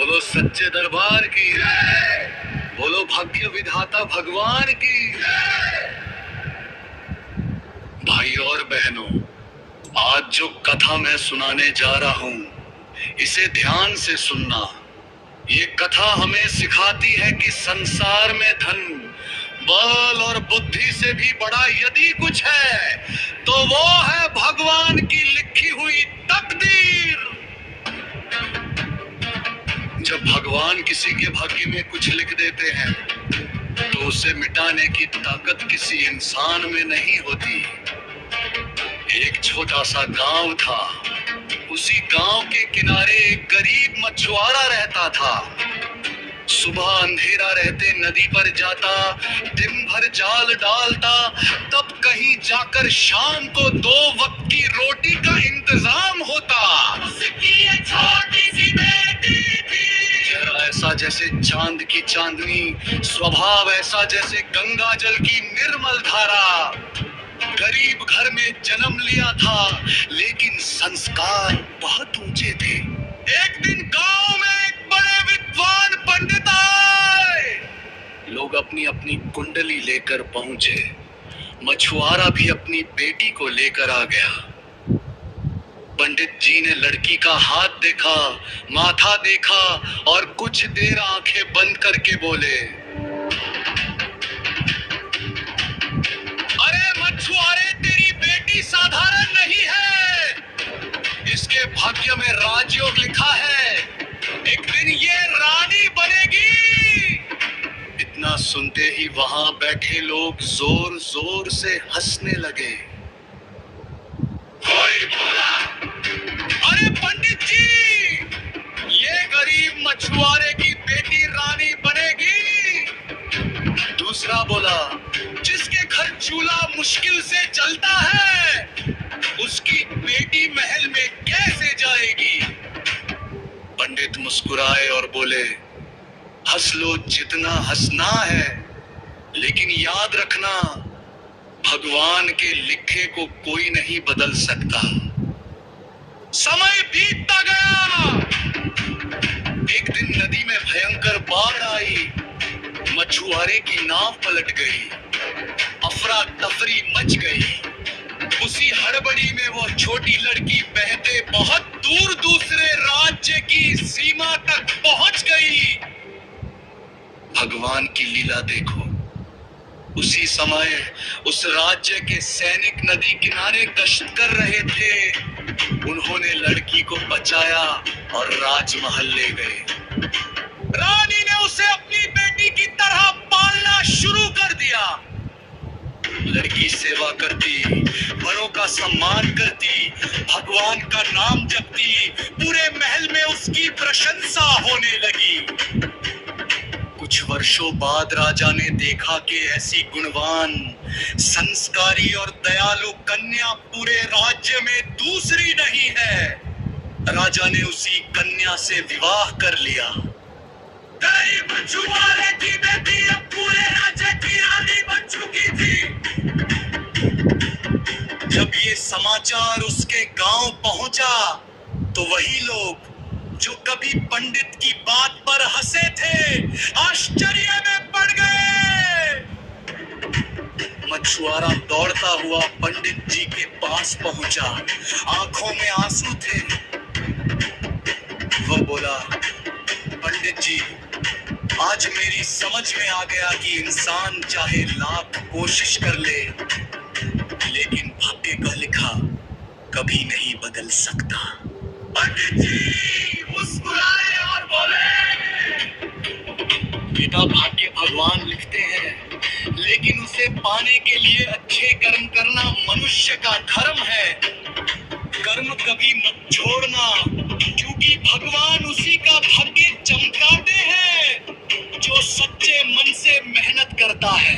बोलो सच्चे दरबार की, बोलो भाग्य विधाता भगवान की। भाई और बहनों, आज जो कथा मैं सुनाने जा रहा हूं, इसे ध्यान से सुनना। ये कथा हमें सिखाती है कि संसार में धन, बल और बुद्धि से भी बड़ा यदि कुछ है तो वो है भगवान की लिखी हुई तकदीर। जब भगवान किसी के भाग्य में कुछ लिख देते हैं तो उसे मिटाने की ताकत किसी इंसान में नहीं होती। एक छोटा सा गांव था। उसी गांव के किनारे एक गरीब मछुआरा रहता था। सुबह अंधेरा रहते नदी पर जाता, दिन भर जाल डालता, तब कहीं जाकर शाम को 2 वक्त की रोटी का इंतजाम होता। उसकी एक छोटी सी बेटी थी, चेहरा ऐसा जैसे चांद की चांदनी, स्वभाव ऐसा जैसे गंगा जल की निर्मल धारा। गरीब घर में जन्म लिया था, लेकिन संस्कार बहुत ऊंचे थे। एक दिन गांव में एक बड़े विद्वान पंडित आए। लोग अपनी अपनी कुंडली लेकर पहुंचे। मछुआरा भी अपनी बेटी को लेकर आ गया। पंडित जी ने लड़की का हाथ देखा, माथा देखा और कुछ देर आंखें बंद करके बोले, अरे मछुआरे, तेरी बेटी साधारण नहीं है। इसके भाग्य में राजयोग लिखा है। एक दिन ये रानी बनेगी। इतना सुनते ही वहां बैठे लोग जोर जोर से हंसने लगे। कोई बोला, अरे पंडित जी, ये गरीब मछुआरे की बेटी रानी बनेगी। दूसरा बोला, जिसके घर चूल्हा मुश्किल से जलता है, उसकी बेटी महल में कैसे जाएगी। पंडित मुस्कुराए और बोले, हंस लो जितना हंसना है, लेकिन याद रखना, भगवान के लिखे को कोई नहीं बदल सकता। समय बीतता गया। एक दिन नदी में भयंकर बाढ़ आई। मछुआरे की नाव पलट गई। अफरा तफरी मच गई। उसी हड़बड़ी में वो छोटी लड़की बहते बहुत दूर दूसरे राज्य की सीमा तक पहुंच गई। भगवान की लीला देखो। उसी समय उस राज्य के सैनिक नदी किनारे गश्त कर रहे थे। उन्होंने लड़की को बचाया और राजमहल ले गए। रानी ने उसे अपनी बेटी की तरह पालना शुरू कर दिया। लड़की सेवा करती, बड़ों का सम्मान करती, भगवान का नाम जपती। पूरे महल में उसकी प्रशंसा होने लगी। कुछ वर्षों बाद राजा ने देखा कि ऐसी गुणवान, संस्कारी और दयालु कन्या पूरे राज्य में दूसरी नहीं है। राजा ने उसी कन्या से विवाह कर लिया। गरीब मछुआरे की बेटी अब पूरे राज्य की रानी बन चुकी थी। जब ये समाचार उसके गांव पहुंचा तो वही लोग जो कभी पंडित की बात पर हंसे थे, आश्चर्य में पड़ गए। मछुआरा दौड़ता हुआ पंडित जी के पास पहुंचा। आंखों में आंसू थे। वो बोला, पंडित जी, आज मेरी समझ में आ गया कि इंसान चाहे लाख कोशिश कर ले, लेकिन भाग्य का लिखा कभी नहीं बदल सकता। पंडित जी मुस्कुराए और बोले, बेटा, भाग्य भगवान लिखते हैं, लेकिन उसे पाने के लिए अच्छे कर्म करना मनुष्य का धर्म है। कर्म कभी मत छोड़ना, क्योंकि भगवान उसी का भाग्य चमकाते हैं जो सच्चे मन से मेहनत करता है।